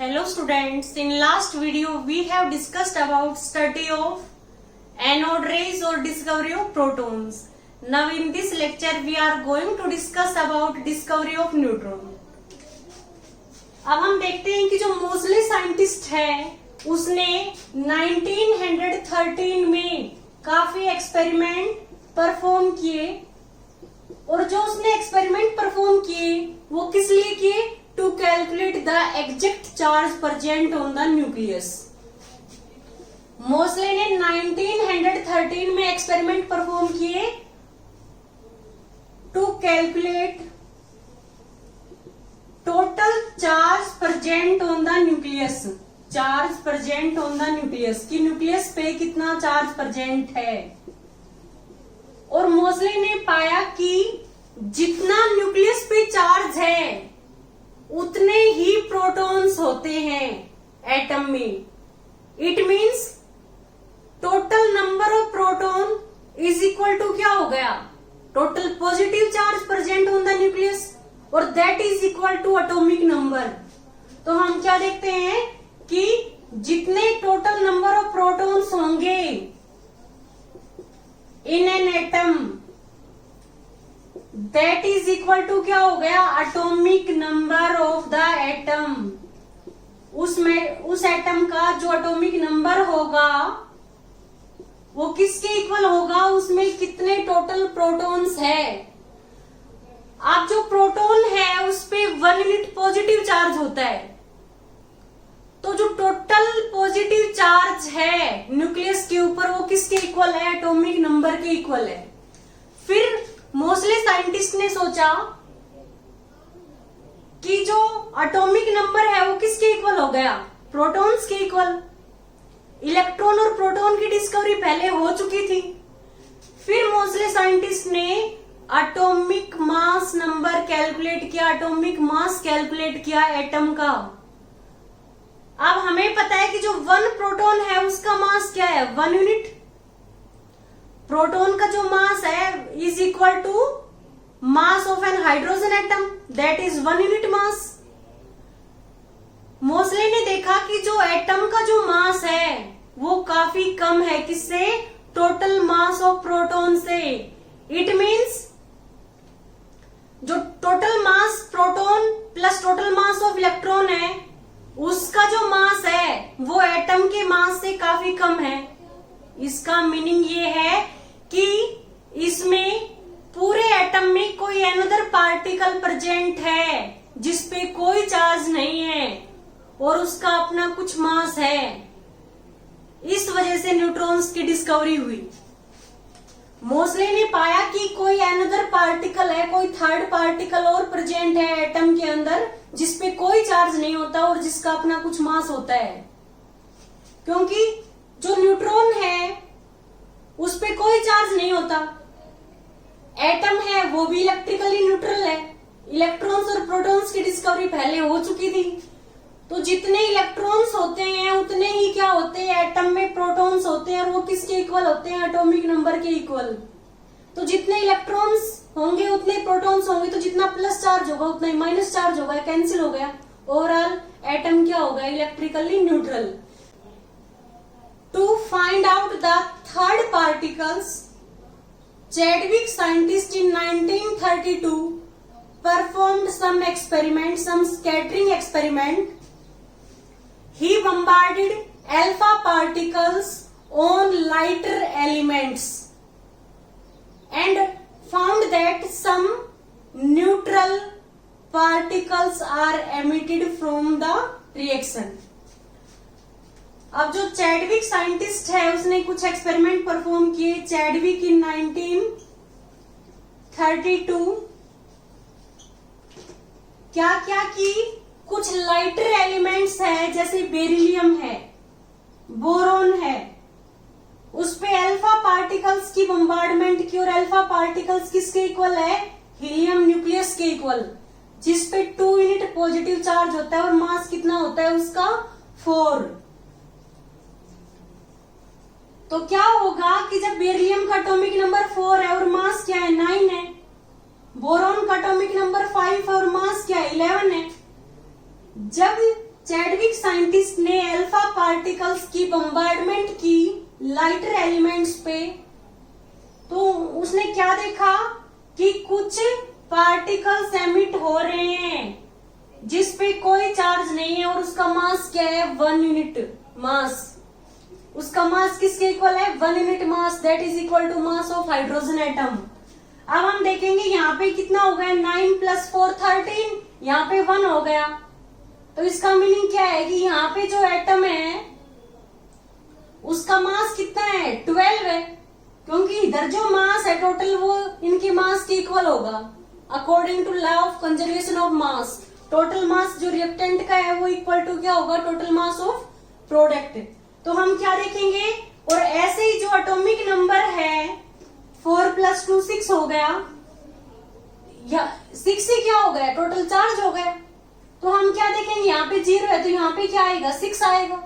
Hello students, in last video we have discussed about study of anode rays or discovery of protons. Now in this lecture we are going to discuss about discovery of neutron. अब हम देखते हैं कि जो Mosley scientist है उसने 1913 में काफी एक्सपेरिमेंट परफॉर्म किए और जो उसने एक्सपेरिमेंट परफॉर्म किए वो किस लिए किए? To calculate the exact charge present on the nucleus. Moseley ने 1913 में एक्सपेरिमेंट परफॉर्म किए to calculate total charge present on the nucleus. Charge present on the nucleus कि न्यूक्लियस पे कितना चार्ज प्रेजेंट है। और मोस्ले ने पाया कि जितना न्यूक्लियस पे चार्ज है उतने ही प्रोटॉन्स होते हैं एटम में। It means total number of proton is equal to क्या हो गया? Total positive charge present on the nucleus और that is equal to atomic number. तो हम क्या देखते हैं कि जितने टोटल नंबर ऑफ प्रोटॉन्स होंगे in an atom that is equal to क्या हो गया? Atomic number of the atom. उस एटम का जो एटॉमिक नंबर होगा वो किसके इक्वल होगा? उसमें कितने टोटल प्रोटॉन्स है। अब जो प्रोटॉन है उस पे 1 यूनिट पॉजिटिव चार्ज होता है, तो जो टोटल पॉजिटिव चार्ज है न्यूक्लियस के ऊपर वो किसके इक्वल है? एटॉमिक नंबर के इक्वल है। फिर मोस्ले साइंटिस्ट ने सोचा कि जो एटॉमिक नंबर है वो किसके इक्वल हो गया? प्रोटॉन्स के इक्वल। इलेक्ट्रॉन और प्रोटॉन की डिस्कवरी पहले हो चुकी थी। फिर मोस्ले साइंटिस्ट ने एटॉमिक मास नंबर कैलकुलेट किया, एटॉमिक मास कैलकुलेट किया एटम का। अब हमें पता है कि जो 1 प्रोटॉन है उसका मास क्या है? 1 यूनिट। प्रोटॉन का जो मास है is equal to mass of an hydrogen atom that is 1 unit mass. Moseley ने देखा कि जो एटम का जो मास है वो काफी कम है किससे? टोटल मास ऑफ प्रोटॉन से। इट मींस जो total mass proton plus total mass of electron है उसका जो मास है वो एटम के मास से काफी कम है। इसका मीनिंग ये है कि इसमें पूरे एटम में कोई अनदर पार्टिकल प्रेजेंट है जिसपे कोई चार्ज नहीं है और उसका अपना कुछ मास है। इस वजह से न्यूट्रॉन्स की डिस्कवरी हुई। मोस्ले ने पाया कि कोई अनदर पार्टिकल है, कोई थर्ड पार्टिकल और प्रेजेंट है एटम के अंदर जिसपे कोई चार्ज नहीं होता और जिसका अपना कुछ मास होता है। क्योंकि जो न्यूट्रॉन है उस पे कोई चार्ज नहीं होता। एटम है वो भी इलेक्ट्रिकली न्यूट्रल है। इलेक्ट्रॉन्स और प्रोटॉन्स की डिस्कवरी पहले हो चुकी थी। तो जितने इलेक्ट्रॉन्स होते हैं उतने ही क्या होते हैं? एटम में प्रोटॉन्स होते हैं और वो किसके इक्वल होते हैं? एटॉमिक नंबर के इक्वल। तो जितने इलेक्ट्रॉन्स होंगे उतने प्रोटॉन्स होंगे, तो जितना प्लस चार्ज होगा उतना ही माइनस चार्ज होगा, कैंसिल हो गया। ओवरऑल एटम क्या होगा? Electrically neutral. To find out the third particles, Chadwick scientist in 1932 performed some experiment, some scattering experiment. He bombarded alpha particles on lighter elements and found that some neutral particles are emitted from the reaction. अब जो Chadwick scientist है उसने कुछ experiment perform किए। Chadwick इन 1932 क्या क्या की? कुछ लाइटर एलिमेंट्स है जैसे बेरिलियम है, बोरोन है, उस पे अल्फा पार्टिकल्स की बम्बार्डमेंट की। और अल्फा पार्टिकल्स किसके इक्वल है? हीलियम न्यूक्लियस के इक्वल, जिसपे 2 यूनिट पॉजिटिव चार्ज होता है और मास कितना होता है उसका? 4। तो क्या होगा कि जब बेरिलियम का एटॉमिक नंबर 4 है और मास क्या है? 9 है। बोरोन का एटॉमिक नंबर 5 है और मास क्या है? 11 है। जब चैडविक साइंटिस्ट ने अल्फा पार्टिकल्स की बम्बार्डमेंट की लाइटर एलिमेंट्स पे, तो उसने क्या देखा कि कुछ पार्टिकल्स एमिट हो रहे हैं जिस पे कोई चार्ज नहीं है और उसका मास क्या है 1 यूनिट मास। उसका मास किसके इक्वल है 1 unit mass, that is equal to mass of hydrogen atom. अब हम देखेंगे यहाँ पे कितना हो गया 9 + 4 13, यहाँ पे 1 हो गया। तो इसका मीनिंग क्या है कि यहाँ पे जो एटम है उसका मास कितना है 12 है, क्योंकि इधर जो मास है टोटल वो इनकी मास के इक्वल होगा according to law of conservation of mass. Total mass जो रिएक्टेंट का है वो इक्वल टू क्या होगा टोटल मास ऑफ प्रोडक्ट। तो हम क्या देखेंगे, और ऐसे ही जो एटॉमिक नंबर है 4 + 2 6 हो गया, या 6 से क्या हो गया टोटल चार्ज हो गया। तो हम क्या देखेंगे यहाँ पे 0 है तो यहाँ पे क्या आएगा 6 आएगा।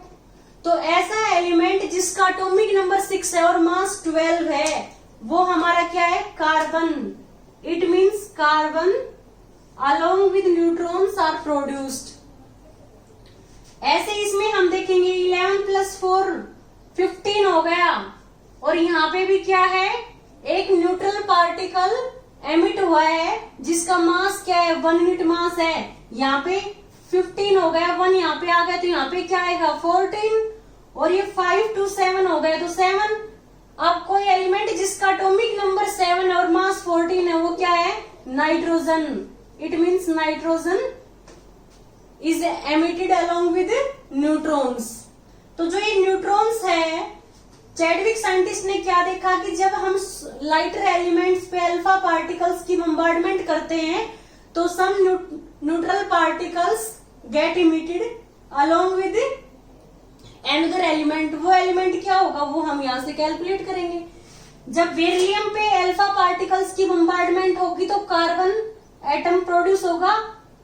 तो ऐसा एलिमेंट जिसका एटॉमिक नंबर 6 है और मास 12 है वो हमारा क्या है carbon. It means carbon along with neutrons are produced. ऐसे इसमें हम देखेंगे 11 + 4 15 हो गया, और यहाँ पे भी क्या है एक न्यूट्रल पार्टिकल एमिट हुआ है जिसका मास क्या है 1 यूनिट मास है। यहाँ पे 15 हो गया, 1 यहाँ पे आ गया तो यहाँ पे क्या आएगा 14, और ये 5 to 7 हो गया तो 7। अब कोई एलिमेंट जिसका एटॉमिक नंबर 7 और मास 14 है वो क्या है nitrogen. It means nitrogen is emitted along with neutrons. तो जो ये न्यूट्रॉन्स है चैडविक साइंटिस्ट ने क्या देखा कि जब हम लाइटर एलिमेंट्स पे अल्फा पार्टिकल्स की बम्बार्डमेंट करते हैं तो some neutral particles get emitted along with another element. वो एलिमेंट क्या होगा वो हम यहाँ से कैलकुलेट करेंगे। जब बेरिलियम पे अल्फा पार्टिकल्स की बम्बार्डमेंट होगी तो कार्बन एटम प्रोड्यूस होगा,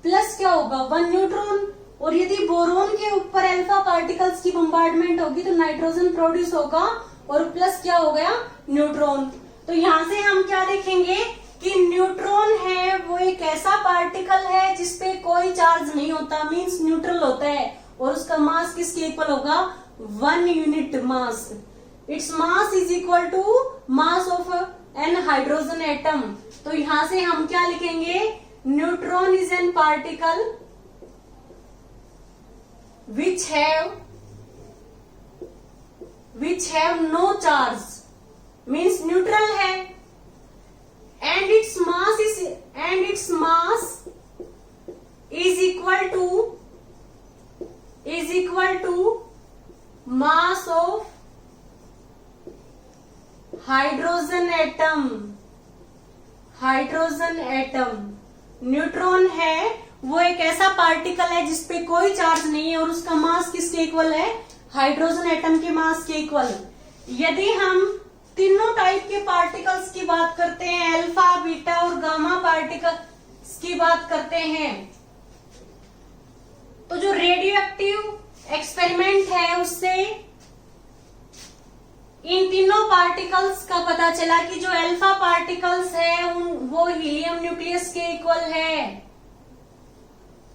प्लस क्या होगा 1 न्यूट्रॉन, और यदि बोरोन के ऊपर अल्फा पार्टिकल्स की बम्बार्डमेंट होगी तो नाइट्रोजन प्रोड्यूस होगा और प्लस क्या हो गया न्यूट्रॉन। तो यहाँ से हम क्या देखेंगे कि न्यूट्रॉन है वो एक ऐसा पार्टिकल है जिसपे कोई चार्ज नहीं होता, मींस न्यूट्रल होता है, और उसका मास किसके इक्वल होगा 1 unit mass. Its mass is equal to mass of an hydrogen atom. तो यहाँ से हम क्या लिखेंगे neutron is an particle which have no charge, means neutral है, and its mass is equal to mass of hydrogen atom. Neutron है वो एक ऐसा पार्टिकल है जिसपे कोई चार्ज नहीं है और उसका मास किसके इक्वल है हाइड्रोजन एटम के मास के इक्वल। यदि हम तीनों टाइप के पार्टिकल्स की बात करते हैं, अल्फा बीटा और गामा पार्टिकल्स की बात करते हैं, तो जो रेडियो एक्टिव एक्सपेरिमेंट है उससे इन तीनों पार्टिकल्स का पता चला कि जो अल्फा पार्टिकल्स है वो हीलियम न्यूक्लियस के इक्वल है।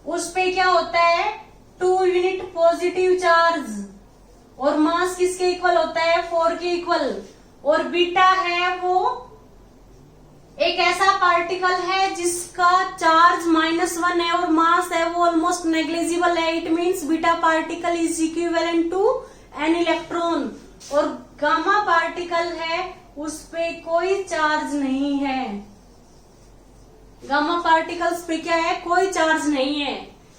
उस पे क्या होता है 2 यूनिट पॉजिटिव चार्ज और मास किसके इक्वल होता है 4 के इक्वल। और बीटा है वो एक ऐसा पार्टिकल है जिसका चार्ज -1 है और मास है वो ऑलमोस्ट नेग्लिजिबल है। It means beta particle is equivalent to an electron. और गामा पार्टिकल है उस पे कोई चार्ज नहीं है। गामा पार्टिकल्स पे क्या है कोई चार्ज नहीं है।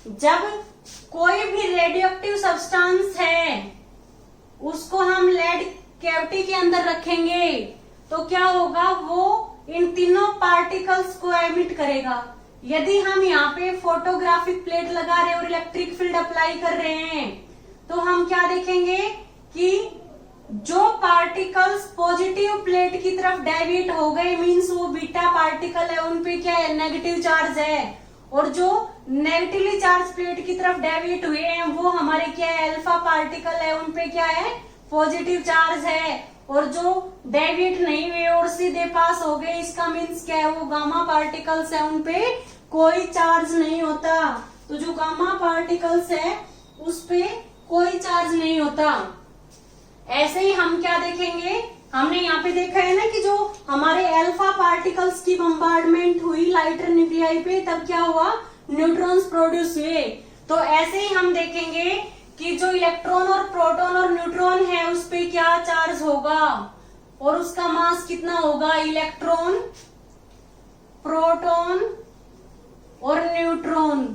जब कोई भी रेडियोएक्टिव सब्सटेंस है उसको हम लेड कैविटी के अंदर रखेंगे तो क्या होगा वो इन तीनों पार्टिकल्स को एमिट करेगा। यदि हम यहाँ पे फोटोग्राफिक प्लेट लगा रहे और इलेक्ट्रिक फील्ड अप्लाई कर रहे हैं तो हम क्या देखेंगे कि जो पार्टिकल्स पॉजिटिव प्लेट की तरफ डेविएट हो गए मींस वो बीटा पार्टिकल है, उनपे क्या है नेगेटिव चार्ज है, और जो नेगेटिवली चार्ज प्लेट की तरफ डेविएट हुए हैं वो हमारे क्या है अल्फा पार्टिकल है, उनपे क्या है पॉजिटिव चार्ज है। और जो डेविएट नहीं हुए और सीधे पास हो गए इसका मीन्स क्या है वो गामा पार्टिकल्स है, उनपे कोई चार्ज नहीं होता। तो जो गामा पार्टिकल्स है उस पे कोई चार्ज नहीं होता। ऐसे ही हम क्या देखेंगे, हमने यहाँ पे देखा है ना कि जो हमारे अल्फा पार्टिकल्स की बम्बार्डमेंट हुई लाइटर न्यूक्लियाई पे, तब क्या हुआ, न्यूट्रॉन्स प्रोड्यूस हुए। तो ऐसे ही हम देखेंगे कि जो इलेक्ट्रॉन और प्रोटॉन और न्यूट्रॉन है उस पे क्या चार्ज होगा और उसका मास कितना होगा, इलेक्ट्रॉन, प्रोटॉन और न्यूट्रॉन।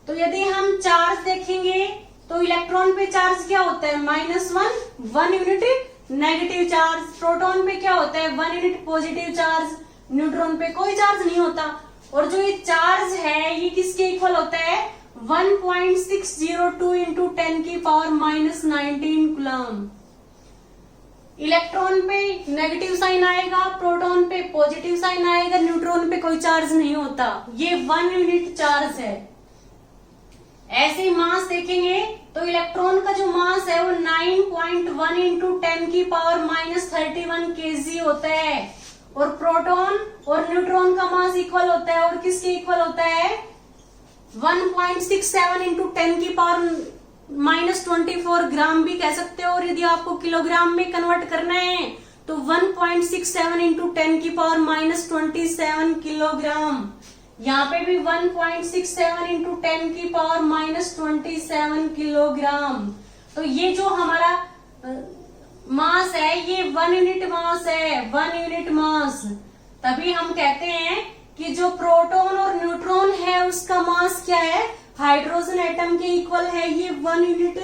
तो यदि हम चार्ज देखेंगे तो इलेक्ट्रॉन पे चार्ज क्या होता है, -1, 1 यूनिट नेगेटिव चार्ज। प्रोटॉन पे क्या होता है, 1 यूनिट पॉजिटिव चार्ज। न्यूट्रॉन पे कोई चार्ज नहीं होता। और जो ये चार्ज है ये किसके इक्वल होता है, 1.602 इंटू 10 की पावर -19 कूलम। इलेक्ट्रॉन पे नेगेटिव साइन आएगा, प्रोटॉन पे पॉजिटिव साइन आएगा, न्यूट्रॉन पे कोई चार्ज नहीं होता। ये 1 यूनिट चार्ज है। ऐसे मास देखेंगे तो इलेक्ट्रॉन का जो मास है वो 9.1 इंटू 10 की पावर -31 kg होता है। और प्रोटॉन और न्यूट्रॉन का मास इक्वल होता है, और किसके इक्वल होता है, 1.67 इंटू 10 की पावर -24 ग्राम भी कह सकते हो। और यदि आपको किलोग्राम में कन्वर्ट करना है तो 1.67 इंटू 10 की पावर -27 किलोग्राम। यहाँ पे भी 1.67 इंटू 10 की पावर -27 किलोग्राम। तो ये जो हमारा मास है ये 1 यूनिट मास है, 1 यूनिट मास। तभी हम कहते हैं कि जो प्रोटॉन और न्यूट्रॉन है उसका मास क्या है, हाइड्रोजन एटम के इक्वल है, ये 1 यूनिट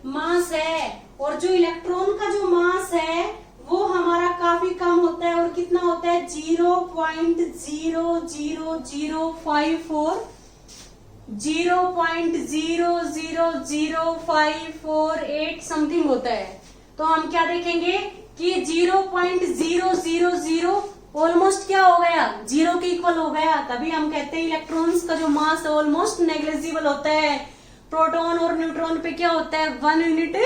मास है। और जो इलेक्ट्रॉन का जो मास है वो हमारा काफी कम होता है, और कितना होता है, 0.0000548 समथिंग होता है। तो हम क्या देखेंगे कि 0.000 ऑलमोस्ट क्या हो गया, 0 के इक्वल हो गया। तभी हम कहते हैं इलेक्ट्रॉन्स का जो मास है ऑलमोस्ट नेग्लिजिबल होता है। प्रोटॉन और न्यूट्रॉन पे क्या होता है, 1 यूनिट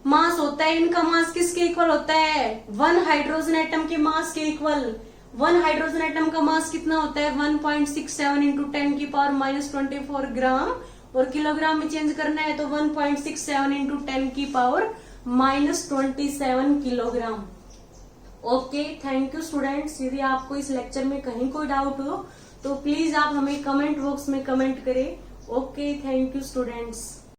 मास होता है। इनका मास किसके इक्वल होता है, 1 हाइड्रोजन एटम के मास के इक्वल। 1 हाइड्रोजन एटम का मास कितना होता है, 1.67 इंटू 10 की पावर -24 ग्राम। और किलोग्राम में चेंज करना है तो 1.67 इंटू 10 की power -27 kilogram. Okay, thank you students. यदि आपको इस लेक्चर में कहीं कोई डाउट हो तो प्लीज आप हमें कमेंट बॉक्स में कमेंट करें। Okay, thank you students.